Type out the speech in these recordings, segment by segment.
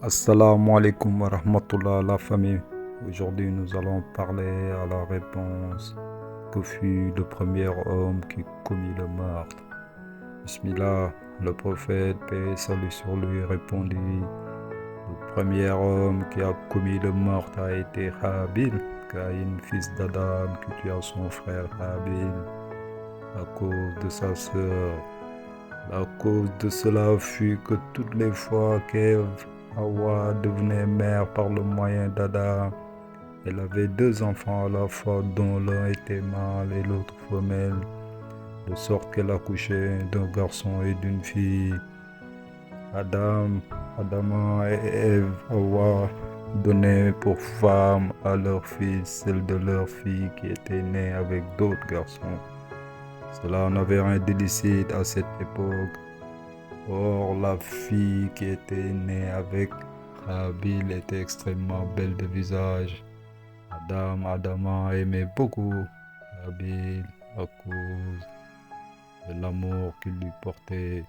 Assalamu alaikum wa rahmatullah la famille. Aujourd'hui nous allons parler à la réponse que fut le premier homme qui commit le meurtre. Bismillah, le prophète, paix et salut sur lui, répondit: le premier homme qui a commis le meurtre a été Habil, Caïn, fils d'Adam, qui tua son frère Habil à cause de sa sœur. La cause de cela fut que toutes les fois qu'Ève, Hawa, devenait mère par le moyen d'Adam, elle avait deux enfants à la fois, dont l'un était mâle et l'autre femelle, de sorte qu'elle accouchait d'un garçon et d'une fille. Adama et Ève, Hawa, donnaient pour femme à leur fils celle de leur fille qui était née avec d'autres garçons. Cela n'avait rien d'illicite à cette époque. Or, la fille qui était née avec Habil était extrêmement belle de visage. Adama aimait beaucoup Habil à cause de l'amour qu'il lui portait.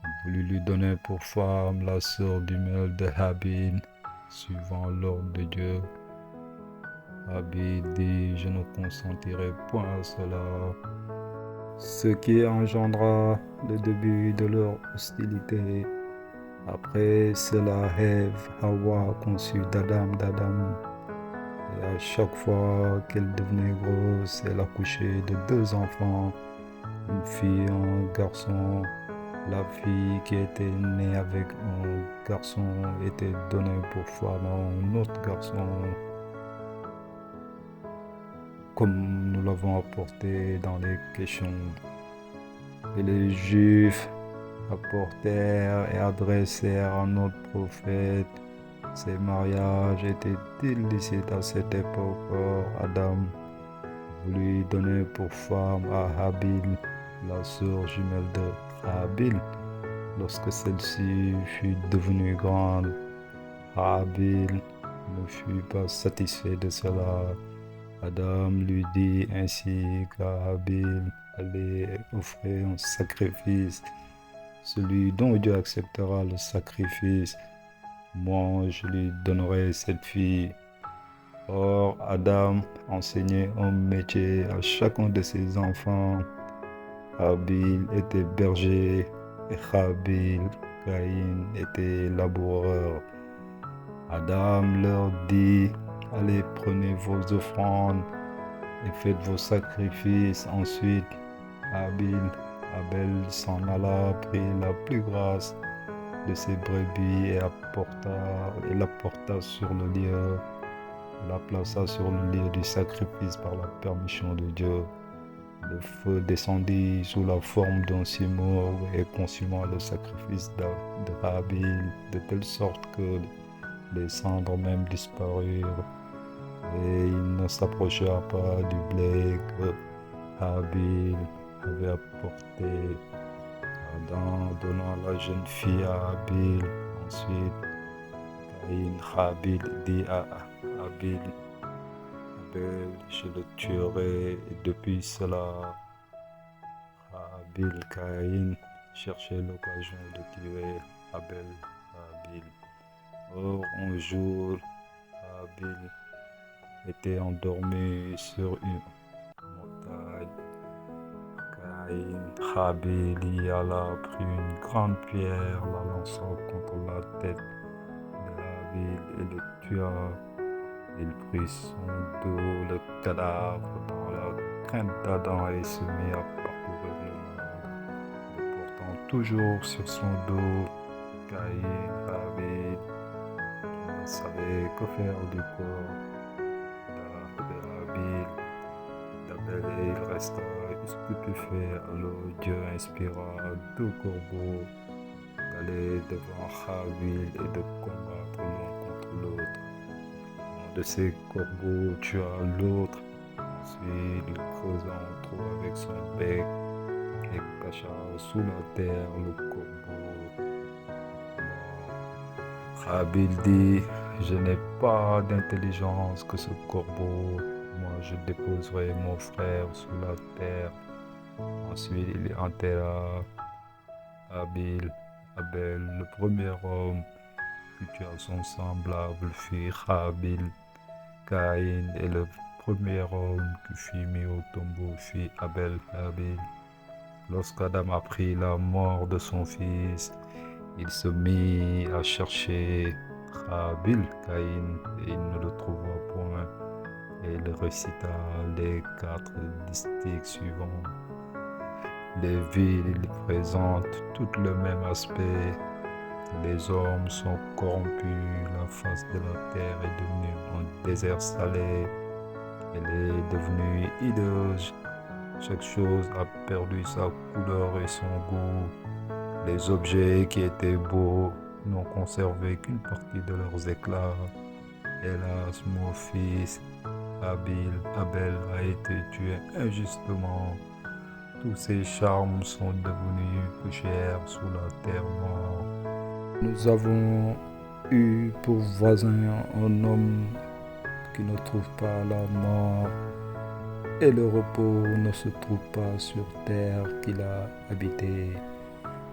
Il voulut lui donner pour femme la sœur jumelle de Habil, suivant l'ordre de Dieu. Habil dit: je ne consentirai point à cela, ce qui engendra le début de leur hostilité. Après cela, Ève, Hawa conçut d'Adam. Et à chaque fois qu'elle devenait grosse, elle accouchait de deux enfants, une fille et un garçon. La fille qui était née avec un garçon était donnée pour femme à un autre garçon, comme nous l'avons apporté dans les questions. Et les Juifs apportèrent et adressèrent à notre prophète: ces mariages étaient illicites à cette époque. Or, Adam voulut donner pour femme à Habil, la sœur jumelle de Habil, lorsque celle-ci fut devenue grande. Habil ne fut pas satisfait de cela. Adam lui dit ainsi qu'à Habil allait offrir un sacrifice, celui dont Dieu acceptera le sacrifice, moi je lui donnerai cette fille. Or, Adam enseignait un métier à chacun de ses enfants. Habil était berger et Habil, Caïn, était laboureur. Adam leur dit: allez, prenez vos offrandes et faites vos sacrifices. Ensuite, Abel s'en alla, prit la plus grasse de ses brebis et l'apporta sur le lieu, la plaça sur le lieu du sacrifice par la permission de Dieu. Le feu descendit sous la forme d'un cimour et consuma le sacrifice de Habil, de telle sorte que les cendres même disparurent, et il ne s'approcha pas du blé que Habil avait apporté. Adam donna la jeune fille à Habil. Ensuite, Habil dit à Habil: je le tuerai. Et depuis cela, Caïn cherchait l'occasion de tuer Habil. Or, un jour, Habil était endormi sur une montagne. Habil y alla, prit une grande pierre, la lança contre la tête de Habil et le tua. Il prit son dos, le cadavre, dans la crainte d'Adam, et se mit à parcourir le monde, le portant toujours sur son dos. Habil ne savait que faire du corps de Habil. Et il resta stupéfait. Alors Dieu inspira deux corbeaux d'aller devant Habil et de combattre l'un contre l'autre. Un de ces corbeaux tua l'autre. Ensuite, il creusa un trou avec son bec et cacha sous la terre le corbeau. Habil dit: je n'ai pas d'intelligence que ce corbeau. Moi, je déposerai mon frère sous la terre. Ensuite, il enterra Abel, le premier homme, situation semblable fut Habil. Caïn est le premier homme qui fut mis au tombeau fut Abel. Lorsqu'Adam apprit la mort de son fils, il se mit à chercher Habil, Caïn, et il ne le trouva point. Et il récita les 4 distiques suivants. Les villes présentent toutes le même aspect. Les hommes sont corrompus, la face de la terre est devenue un désert salé, elle est devenue hideuse, chaque chose a perdu sa couleur et son goût. Les objets qui étaient beaux n'ont conservé qu'une partie de leurs éclats. Hélas, mon fils, Abel a été tué injustement. Tous ses charmes sont devenus poussière sous la terre morte. Nous avons eu pour voisin un homme qui ne trouve pas la mort et le repos ne se trouve pas sur terre qu'il a habité.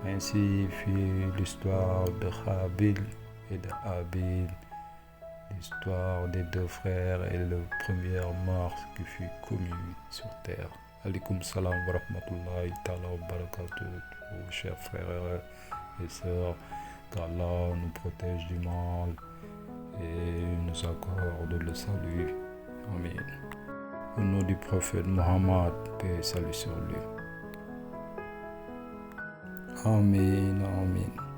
Ainsi fut l'histoire de Habil et de Habil, l'histoire des 2 frères et le premier meurtre qui fut commis sur terre. Alaikum salam wa rahmatullahi ta'ala wa barakatuh, chers frères et sœurs. Qu'Allah nous protège du mal et nous accorde le salut. Amen. Au nom du prophète Mohammed, paix et salut sur lui. Amen, amen.